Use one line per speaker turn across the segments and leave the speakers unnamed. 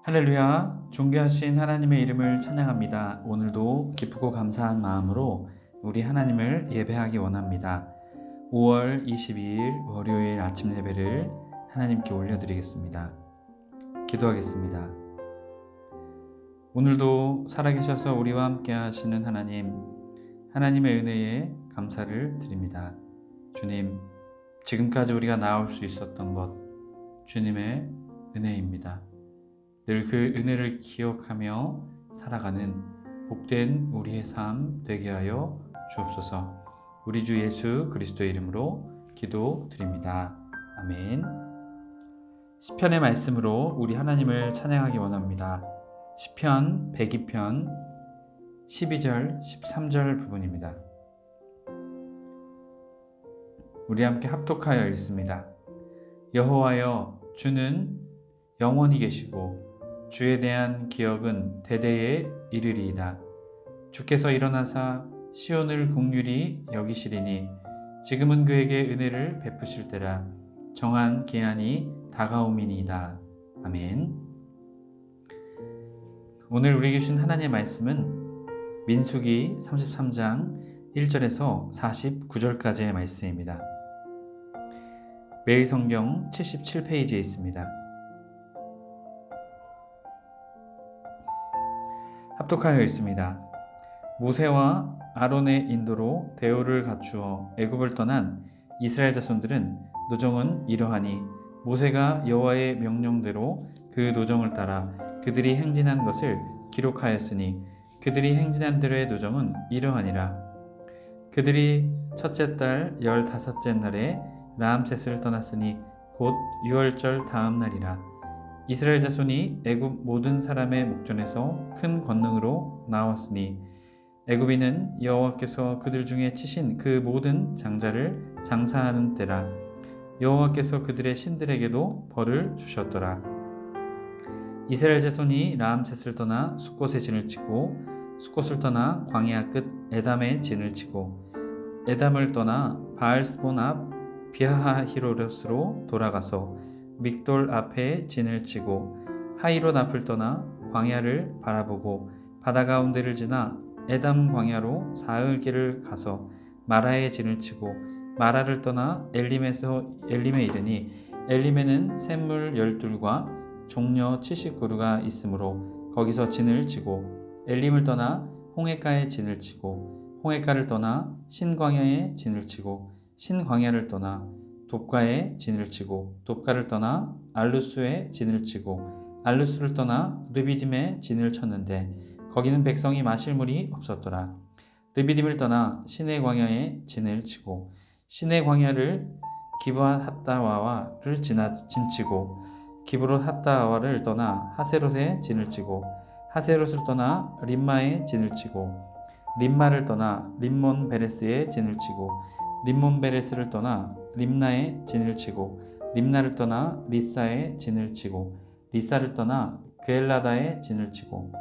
할렐루야, 존귀하신 하나님의 이름을 찬양합니다. 오늘도 기쁘고 감사한 마음으로 우리 하나님을 예배하기 원합니다. 5월 22일 월요일 아침 예배를 하나님께 올려드리겠습니다. 기도하겠습니다. 오늘도 살아계셔서 우리와 함께 하시는 하나님의 은혜에 감사를 드립니다. 주님, 지금까지 우리가 나올 수 있었던 것 주님의 은혜입니다. 늘 그 은혜를 기억하며 살아가는 복된 우리의 삶 되게 하여 주옵소서. 우리 주 예수 그리스도의 이름으로 기도드립니다. 아멘. 시편의 말씀으로 우리 하나님을 찬양하기 원합니다. 시편 102편 12절 13절 부분입니다. 우리 함께 합독하여 읽습니다. 여호와여, 주는 영원히 계시고 주에 대한 기억은 대대에 이르리이다. 주께서 일어나사 시온을 긍휼히 여기시리니 지금은 그에게 은혜를 베푸실 때라. 정한 기한이 다가옴이니이다. 아멘. 오늘 우리에게 주신 하나님의 말씀은 민수기 33장 1절에서 49절까지의 말씀입니다. 매일 성경 77페이지에 있습니다. 합독하여 읽습니다. 모세와 아론의 인도로 대오를 갖추어 애굽을 떠난 이스라엘 자손들은 노정은 이러하니 모세가 여호와의 명령대로 그 노정을 따라 그들이 행진한 것을 기록하였으니 그들이 행진한 대로의 노정은 이러하니라. 그들이 첫째 달 15째 날에 라암셋을 떠났으니 곧 유월절 다음 날이라. 이스라엘 자손이 애굽 모든 사람의 목전에서 큰 권능으로 나왔으니 애굽인은 여호와께서 그들 중에 치신 그 모든 장자를 장사하는 때라. 여호와께서 그들의 신들에게도 벌을 주셨더라. 이스라엘 자손이 라암셋을 떠나 숫곳에 진을 치고 숫곳을 떠나 광야 끝 에담에 진을 치고 에담을 떠나 바알스본 앞 비하히로스로 돌아가서 믹돌 앞에 진을 치고 하이롯 앞을 떠나 광야를 바라보고 바다 가운데를 지나 에담 광야로 사흘길을 가서 마라에 진을 치고 마라를 떠나 엘림에서 엘림에 이르니 엘림에는 샘물 12과 종려 70그루가 있으므로 거기서 진을 치고 엘림을 떠나 홍해가에 진을 치고 홍해가를 떠나 신광야에 진을 치고 신광야를 떠나 돕가에 진을 치고 돕가를 떠나 알루스에 진을 치고 알루스를 떠나 르비딤에 진을 쳤는데 거기는 백성이 마실 물이 없었더라. 르비딤을 떠나 시내 광야에 진을 치고 시내 광야를 기브앗 핫다와를 진치고 기브롯 핫다와를 떠나 하세롯에 진을 치고 하세롯을 떠나 림마에 진을 치고 림마를 떠나 림몬 베레스에 진을 치고 림몬 베레스를 떠나 림나에 진을 치고 림나를 떠나 리사에 진을 치고 리사를 떠나 그엘라다에 진을 치고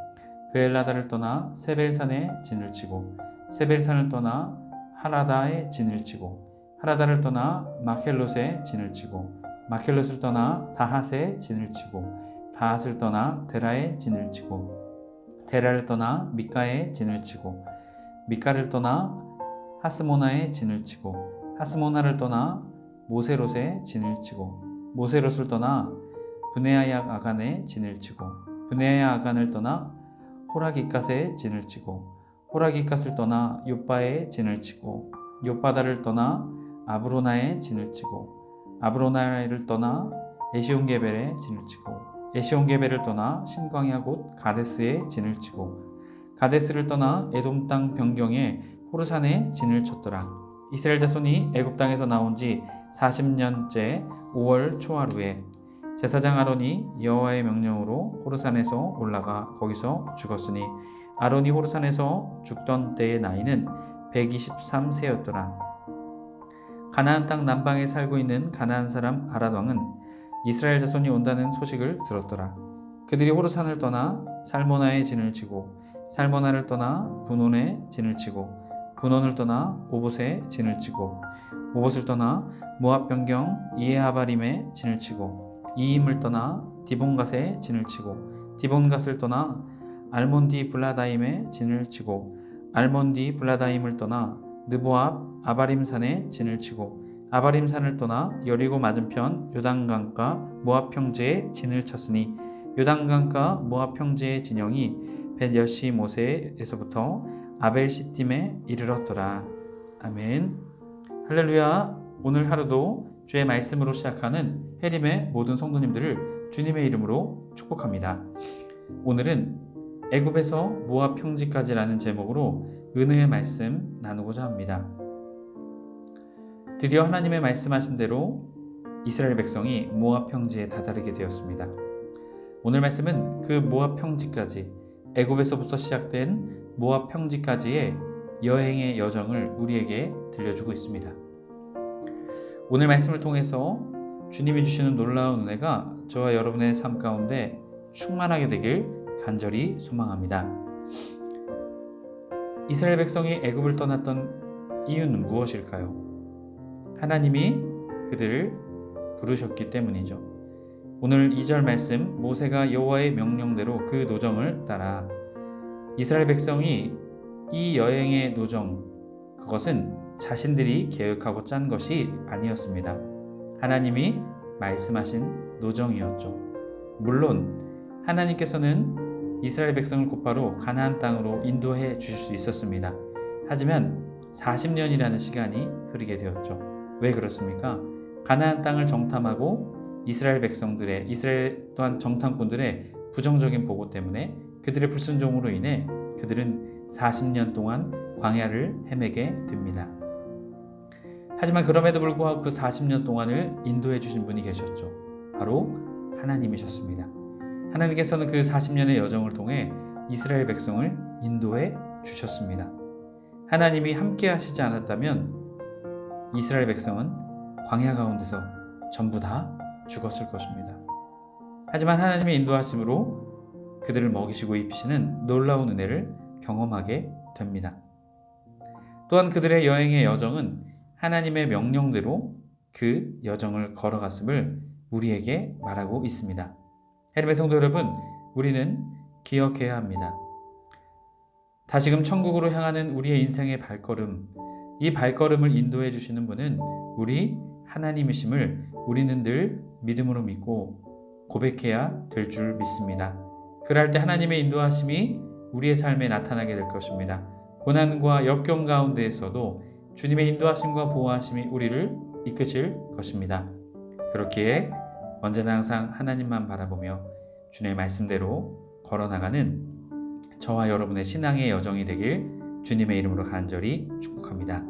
그엘라다를 떠나 세벨산에 진을 치고 세벨산을 떠나 하라다에 진을 치고 하라다를 떠나 마켈롯에 진을 치고 마켈롯을 떠나 다핫에 진을 치고 다핫을 떠나 데라에 진을 치고 데라를 떠나 미가에 진을 치고 미가를 떠나 하스모나에 진을 치고 하스모나를 떠나 모세롯에 진을 치고 모세롯을 떠나 브네아야 아간에 진을 치고 브네아야 아간을 떠나 호라기갓에 진을 치고 호라기갓을 떠나 요바에 진을 치고 요바다를 떠나 아브로나에 진을 치고 아브로나를 떠나 에시온게벨에 진을 치고 에시온게벨을 떠나 신광야 곧 가데스에 진을 치고 가데스를 떠나 에돔 땅 변경에 호르산에 진을 쳤더라. 이스라엘 자손이 애굽 땅에서 나온 지 40년째 5월 초하루에 제사장 아론이 여호와의 명령으로 호르산에서 올라가 거기서 죽었으니 아론이 호르산에서 죽던 때의 나이는 123세였더라. 가나안 땅 남방에 살고 있는 가나안 사람 아랏 왕은 이스라엘 자손이 온다는 소식을 들었더라. 그들이 호르산을 떠나 살모나에 진을 치고 살모나를 떠나 분온에 진을 치고 분온을 떠나 오봇에 진을 치고 오봇을 떠나 모압 변경 이에하바림에 진을 치고 이임을 떠나 디본갓에 진을 치고 디본갓을 떠나 알몬디 블라다임에 진을 치고 알몬디 블라다임을 떠나 느보압 아바림산에 진을 치고 아바림산을 떠나 여리고 맞은편 요단강가 모압 평지에 진을 쳤으니 요단강가 모압 평지의 진영이 벳여시 모세에서부터 아벨시팀에 이르렀더라. 아멘. 할렐루야. 오늘 하루도 주의 말씀으로 시작하는 해림의 모든 성도님들을 주님의 이름으로 축복합니다. 오늘은 애굽에서 모압 평지까지라는 제목으로 은혜의 말씀 나누고자 합니다. 드디어 하나님의 말씀하신 대로 이스라엘 백성이 모압 평지에 다다르게 되었습니다. 오늘 말씀은 그 모압 평지까지, 애굽에서부터 시작된 모압 평지까지의 여행의 여정을 우리에게 들려주고 있습니다. 오늘 말씀을 통해서 주님이 주시는 놀라운 은혜가 저와 여러분의 삶 가운데 충만하게 되길 간절히 소망합니다. 이스라엘 백성이 애굽을 떠났던 이유는 무엇일까요? 하나님이 그들을 부르셨기 때문이죠. 오늘 2절 말씀, 모세가 여호와의 명령대로 그 노정을 따라. 이스라엘 백성이 이 여행의 노정, 그것은 자신들이 계획하고 짠 것이 아니었습니다. 하나님이 말씀하신 노정이었죠. 물론 하나님께서는 이스라엘 백성을 곧바로 가나안 땅으로 인도해 주실 수 있었습니다. 하지만 40년이라는 시간이 흐르게 되었죠. 왜 그렇습니까? 가나안 땅을 정탐하고 이스라엘 또한 정탐꾼들의 부정적인 보고 때문에 그들의 불순종으로 인해 그들은 40년 동안 광야를 헤매게 됩니다. 하지만 그럼에도 불구하고 그 40년 동안을 인도해 주신 분이 계셨죠. 바로 하나님이셨습니다. 하나님께서는 그 40년의 여정을 통해 이스라엘 백성을 인도해 주셨습니다. 하나님이 함께 하시지 않았다면 이스라엘 백성은 광야 가운데서 전부 다 죽었을 것입니다. 하지만 하나님의 인도하심으로 그들을 먹이시고 입히시는 놀라운 은혜를 경험하게 됩니다. 또한 그들의 여행의 여정은 하나님의 명령대로 그 여정을 걸어갔음을 우리에게 말하고 있습니다. 해림의 성도 여러분, 우리는 기억해야 합니다. 다시금 천국으로 향하는 우리의 인생의 발걸음, 이 발걸음을 인도해 주시는 분은 우리 하나님이심을 우리는 늘 믿음으로 믿고 고백해야 될 줄 믿습니다. 그럴 때 하나님의 인도하심이 우리의 삶에 나타나게 될 것입니다. 고난과 역경 가운데에서도 주님의 인도하심과 보호하심이 우리를 이끄실 것입니다. 그렇기에 언제나 항상 하나님만 바라보며 주님의 말씀대로 걸어나가는 저와 여러분의 신앙의 여정이 되길 주님의 이름으로 간절히 축복합니다.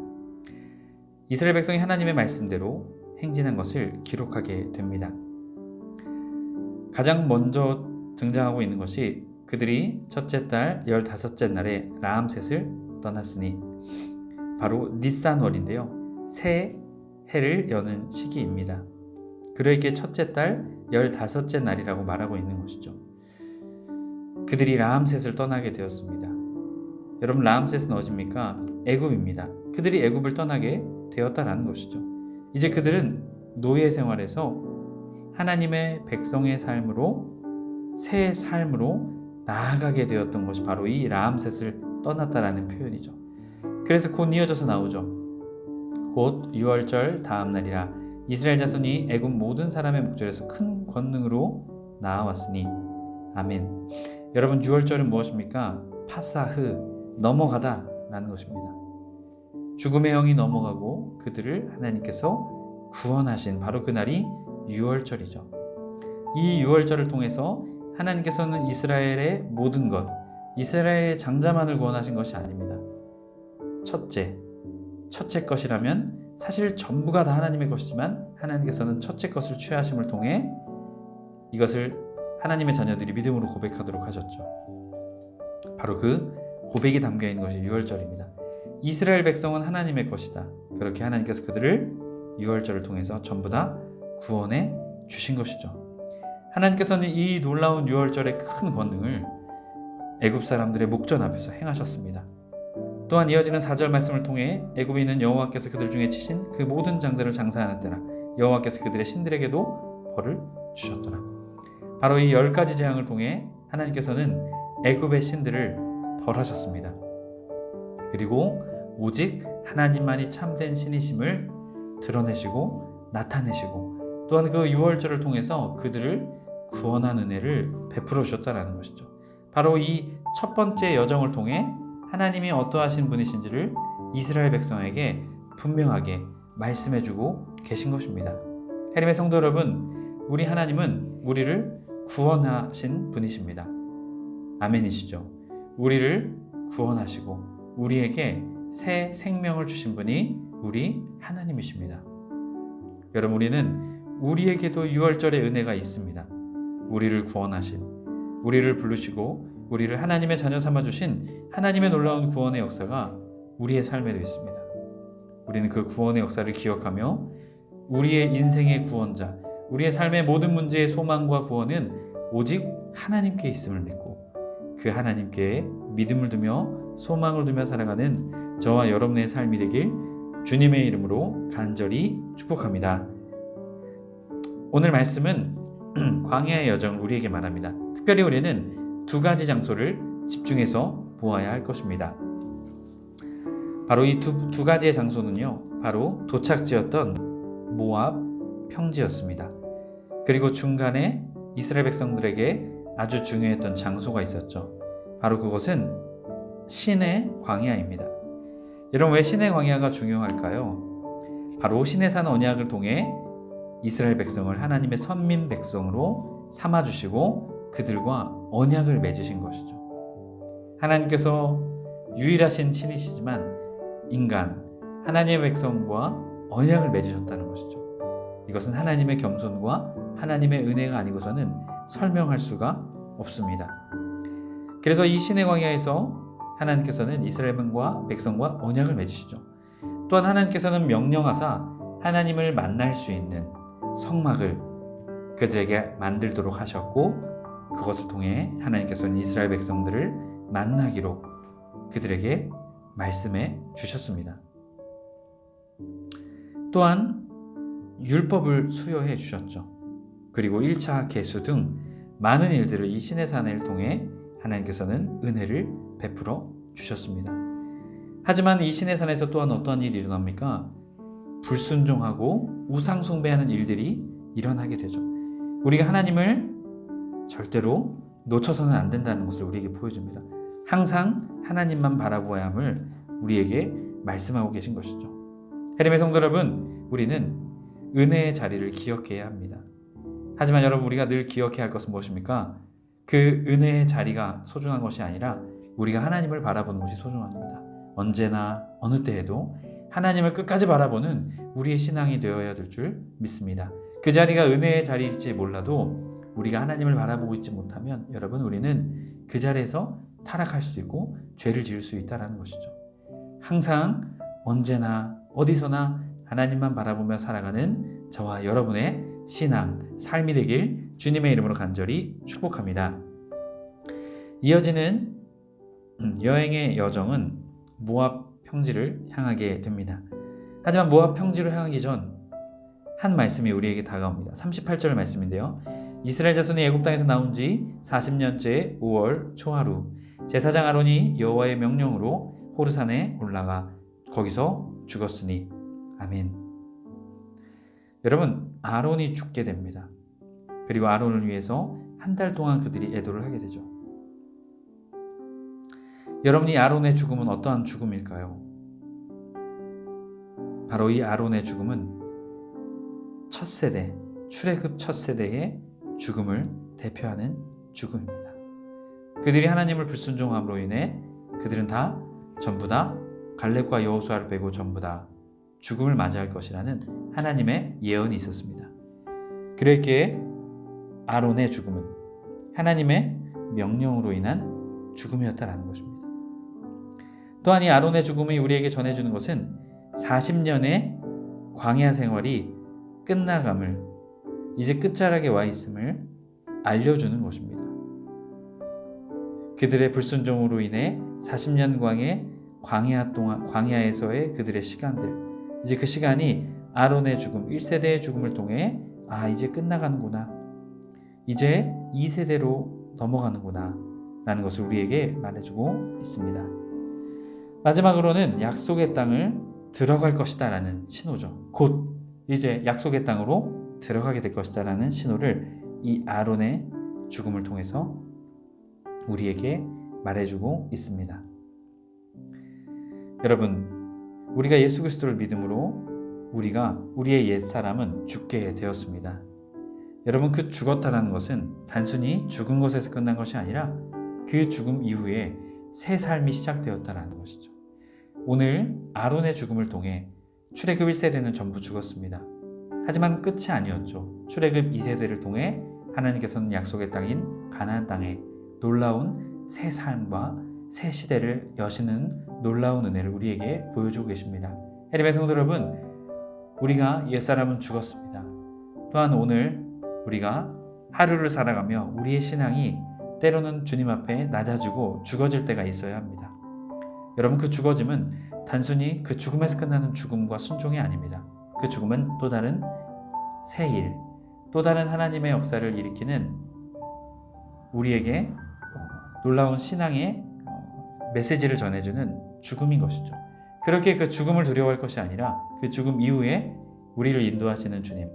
이스라엘 백성이 하나님의 말씀대로 행진한 것을 기록하게 됩니다. 가장 먼저 등장하고 있는 것이 그들이 첫째 달 15째 날에 라암셋을 떠났으니 바로 니산월인데요. 새 해를 여는 시기입니다. 그러기에 첫째 달 15째 날이라고 말하고 있는 것이죠. 그들이 라암셋을 떠나게 되었습니다. 여러분, 라암셋은 어디입니까? 애굽입니다. 그들이 애굽을 떠나게 되었다라는 것이죠. 이제 그들은 노예 생활에서 하나님의 백성의 삶으로, 새 삶으로 나아가게 되었던 것이 바로 이 라암셋을 떠났다라는 표현이죠. 그래서 곧 이어져서 나오죠. 곧 6월절 다음 날이라 이스라엘 자손이 애굽 모든 사람의 목전에서 큰 권능으로 나아왔으니. 아멘. 여러분, 6월절은 무엇입니까? 파사흐, 넘어가다 라는 것입니다. 죽음의 영이 넘어가고 그들을 하나님께서 구원하신 바로 그날이 6월절이죠. 이 6월절을 통해서 하나님께서는 이스라엘의 모든 것, 이스라엘의 장자만을 구원하신 것이 아닙니다. 첫째 것이라면 사실 전부가 다 하나님의 것이지만 하나님께서는 첫째 것을 취하심을 통해 이것을 하나님의 자녀들이 믿음으로 고백하도록 하셨죠. 바로 그 고백이 담겨있는 것이 6월절입니다. 이스라엘 백성은 하나님의 것이다. 그렇게 하나님께서 그들을 6월절을 통해서 전부 다 구원해 주신 것이죠. 하나님께서는 이 놀라운 6월절의 큰 권능을 애굽 사람들의 목전 앞에서 행하셨습니다. 또한 이어지는 4절 말씀을 통해 애굽인은 여호와께서 그들 중에 치신 그 모든 장자를 장사하는 때라 여호와께서 그들의 신들에게도 벌을 주셨더라. 바로 이 10가지 재앙을 통해 하나님께서는 애굽의 신들을 벌하셨습니다. 그리고 오직 하나님만이 참된 신이심을 드러내시고 나타내시고 또한 그 유월절을 통해서 그들을 구원한 은혜를 베풀어 주셨다는 것이죠. 바로 이 첫 번째 여정을 통해 하나님이 어떠하신 분이신지를 이스라엘 백성에게 분명하게 말씀해 주고 계신 것입니다. 하나님의 성도 여러분, 우리 하나님은 우리를 구원하신 분이십니다. 아멘이시죠? 우리를 구원하시고 우리에게 새 생명을 주신 분이 우리 하나님이십니다. 여러분, 우리는 우리에게도 유월절의 은혜가 있습니다. 우리를 구원하신, 우리를 부르시고 우리를 하나님의 자녀 삼아 주신 하나님의 놀라운 구원의 역사가 우리의 삶에도 있습니다. 우리는 그 구원의 역사를 기억하며 우리의 인생의 구원자, 우리의 삶의 모든 문제의 소망과 구원은 오직 하나님께 있음을 믿고 그 하나님께 믿음을 두며 소망을 두며 살아가는 저와 여러분의 삶이 되길 주님의 이름으로 간절히 축복합니다. 오늘 말씀은 광야의 여정을 우리에게 말합니다. 특별히 우리는 두 가지 장소를 집중해서 보아야 할 것입니다. 바로 이 두 가지의 장소는요, 바로 도착지였던 모압 평지였습니다. 그리고 중간에 이스라엘 백성들에게 아주 중요했던 장소가 있었죠. 바로 그것은 시내 광야입니다. 여러분, 왜 시내 광야가 중요할까요? 바로 시내산 언약을 통해 이스라엘 백성을 하나님의 선민 백성으로 삼아주시고 그들과 언약을 맺으신 것이죠. 하나님께서 유일하신 신이시지만 인간, 하나님의 백성과 언약을 맺으셨다는 것이죠. 이것은 하나님의 겸손과 하나님의 은혜가 아니고서는 설명할 수가 없습니다. 그래서 이 시내 광야에서 하나님께서는 이스라엘과 백성과 언약을 맺으시죠. 또한 하나님께서는 명령하사 하나님을 만날 수 있는 성막을 그들에게 만들도록 하셨고 그것을 통해 하나님께서는 이스라엘 백성들을 만나기로 그들에게 말씀해 주셨습니다. 또한 율법을 수여해 주셨죠. 그리고 1차 계수 등 많은 일들을 이 시내산을 통해 하나님께서는 은혜를 베풀어 주셨습니다. 하지만 이 시내산에서 또한 어떠한 일이 일어납니까? 불순종하고 우상 숭배하는 일들이 일어나게 되죠. 우리가 하나님을 절대로 놓쳐서는 안 된다는 것을 우리에게 보여줍니다. 항상 하나님만 바라보아야 함을 우리에게 말씀하고 계신 것이죠. 하나님의 성도 여러분, 우리는 은혜의 자리를 기억해야 합니다. 하지만 여러분, 우리가 늘 기억해야 할 것은 무엇입니까? 그 은혜의 자리가 소중한 것이 아니라 우리가 하나님을 바라보는 것이 소중합니다. 언제나 어느 때에도 하나님을 끝까지 바라보는 우리의 신앙이 되어야 될 줄 믿습니다. 그 자리가 은혜의 자리일지 몰라도 우리가 하나님을 바라보고 있지 못하면 여러분, 우리는 그 자리에서 타락할 수도 있고 죄를 지을 수 있다는 것이죠. 항상 언제나 어디서나 하나님만 바라보며 살아가는 저와 여러분의 신앙, 삶이 되길 주님의 이름으로 간절히 축복합니다. 이어지는 여행의 여정은 모압 평지를 향하게 됩니다. 하지만 모압 평지로 향하기 전 한 말씀이 우리에게 다가옵니다. 38절 말씀인데요. 이스라엘 자손이 애굽 땅에서 나온 지 40년째 5월 초하루 제사장 아론이 여호와의 명령으로 호르산에 올라가 거기서 죽었으니. 아멘. 여러분, 아론이 죽게 됩니다. 그리고 아론을 위해서 한 달 동안 그들이 애도를 하게 되죠. 여러분, 이 아론의 죽음은 어떠한 죽음일까요? 바로 이 아론의 죽음은 첫 세대, 출애굽 첫 세대의 죽음을 대표하는 죽음입니다. 그들이 하나님을 불순종함으로 인해 그들은 전부 다 갈렙과 여호수아를 빼고 전부 다 죽음을 맞이할 것이라는 하나님의 예언이 있었습니다. 그랬기에 아론의 죽음은 하나님의 명령으로 인한 죽음이었다라는 것입니다. 또한 이 아론의 죽음이 우리에게 전해주는 것은 40년의 광야 생활이 끝나감을, 이제 끝자락에 와 있음을 알려주는 것입니다. 그들의 불순종으로 인해 40년간의 광야에서의 그들의 시간들, 이제 그 시간이 아론의 죽음, 1세대의 죽음을 통해 이제 끝나가는구나, 이제 2세대로 넘어가는구나 라는 것을 우리에게 말해주고 있습니다. 마지막으로는 약속의 땅을 들어갈 것이다 라는 신호죠. 곧 이제 약속의 땅으로 들어가게 될 것이다 라는 신호를 이 아론의 죽음을 통해서 우리에게 말해주고 있습니다. 여러분, 우리가 예수 그리스도를 믿음으로 우리의 옛사람은 죽게 되었습니다. 여러분, 그 죽었다라는 것은 단순히 죽은 것에서 끝난 것이 아니라 그 죽음 이후에 새 삶이 시작되었다라는 것이죠. 오늘 아론의 죽음을 통해 출애굽 1세대는 전부 죽었습니다. 하지만 끝이 아니었죠. 출애굽 2세대를 통해 하나님께서는 약속의 땅인 가나안 땅에 놀라운 새 삶과 새 시대를 여시는 놀라운 은혜를 우리에게 보여주고 계십니다. 해림의 성도 여러분, 우리가 옛사람은 죽었습니다. 또한 오늘 우리가 하루를 살아가며 우리의 신앙이 때로는 주님 앞에 낮아지고 죽어질 때가 있어야 합니다. 여러분, 그 죽어짐은 단순히 그 죽음에서 끝나는 죽음과 순종이 아닙니다. 그 죽음은 또 다른 새 일, 또 다른 하나님의 역사를 일으키는 우리에게 놀라운 신앙의 메시지를 전해주는 죽음인 것이죠. 그렇게 그 죽음을 두려워할 것이 아니라 그 죽음 이후에 우리를 인도하시는 주님,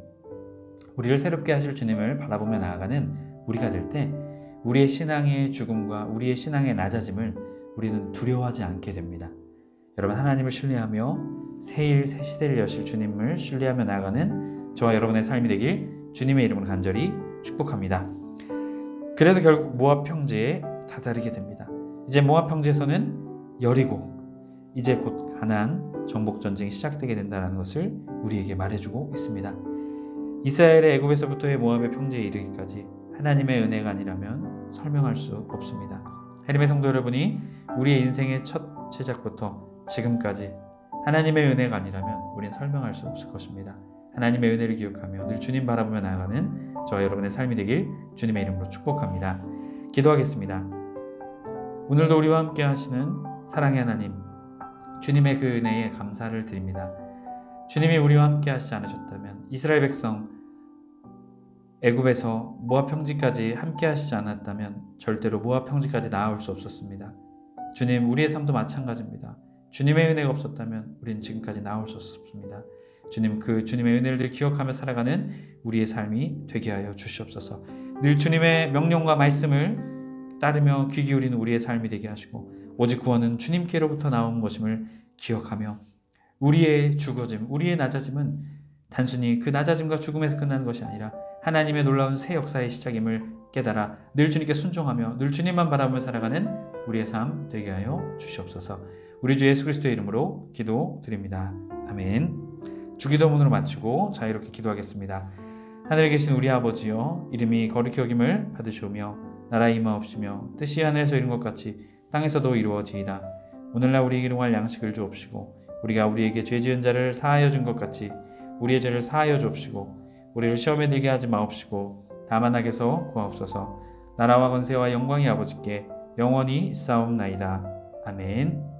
우리를 새롭게 하실 주님을 바라보며 나아가는 우리가 될 때 우리의 신앙의 죽음과 우리의 신앙의 낮아짐을 우리는 두려워하지 않게 됩니다. 여러분, 하나님을 신뢰하며 새 일, 새 시대를 여실 주님을 신뢰하며 나아가는 저와 여러분의 삶이 되길 주님의 이름으로 간절히 축복합니다. 그래서 결국 모압 평지에 다다르게 됩니다. 이제 모압 평지에서는 여리고, 이제 곧 가나안 정복 전쟁이 시작되게 된다는 것을 우리에게 말해주고 있습니다. 이스라엘의 애굽에서부터의 모압의 평지에 이르기까지 하나님의 은혜가 아니라면 설명할 수 없습니다. 하나님의 성도 여러분이 우리의 인생의 첫 시작부터 지금까지 하나님의 은혜가 아니라면 우리는 설명할 수 없을 것입니다. 하나님의 은혜를 기억하며 늘 주님 바라보며 나아가는 저와 여러분의 삶이 되길 주님의 이름으로 축복합니다. 기도하겠습니다. 오늘도 우리와 함께 하시는 사랑의 하나님, 주님의 그 은혜에 감사를 드립니다. 주님이 우리와 함께 하시지 않으셨다면 이스라엘 백성 애굽에서 모압 평지까지 함께 하시지 않았다면 절대로 모압 평지까지 나아올 수 없었습니다. 주님, 우리의 삶도 마찬가지입니다. 주님의 은혜가 없었다면 우리는 지금까지 나올 수 없습니다. 주님, 그 주님의 은혜를 늘 기억하며 살아가는 우리의 삶이 되게 하여 주시옵소서. 늘 주님의 명령과 말씀을 따르며 귀 기울이는 우리의 삶이 되게 하시고, 오직 구원은 주님께로부터 나온 것임을 기억하며 우리의 죽어짐, 우리의 낮아짐은 단순히 그 낮아짐과 죽음에서 끝나는 것이 아니라 하나님의 놀라운 새 역사의 시작임을 깨달아 늘 주님께 순종하며 늘 주님만 바라보며 살아가는 우리의 삶 되게 하여 주시옵소서. 우리 주 예수 그리스도의 이름으로 기도드립니다. 아멘. 주기도문으로 마치고 자유롭게 기도하겠습니다. 하늘에 계신 우리 아버지여, 이름이 거룩히 여김을 받으시오며 나라의 임하옵시며 뜻이 하늘에서 이룬 것 같이 땅에서도 이루어지이다. 오늘날 우리에게 일용할 양식을 주옵시고 우리가 우리에게 죄 지은 자를 사하여 준 것 같이 우리의 죄를 사하여 주옵시고 우리를 시험에 들게 하지 마옵시고 다만 악에서 구하옵소서. 나라와 권세와 영광이 아버지께 영원히 있사옵나이다. 아멘.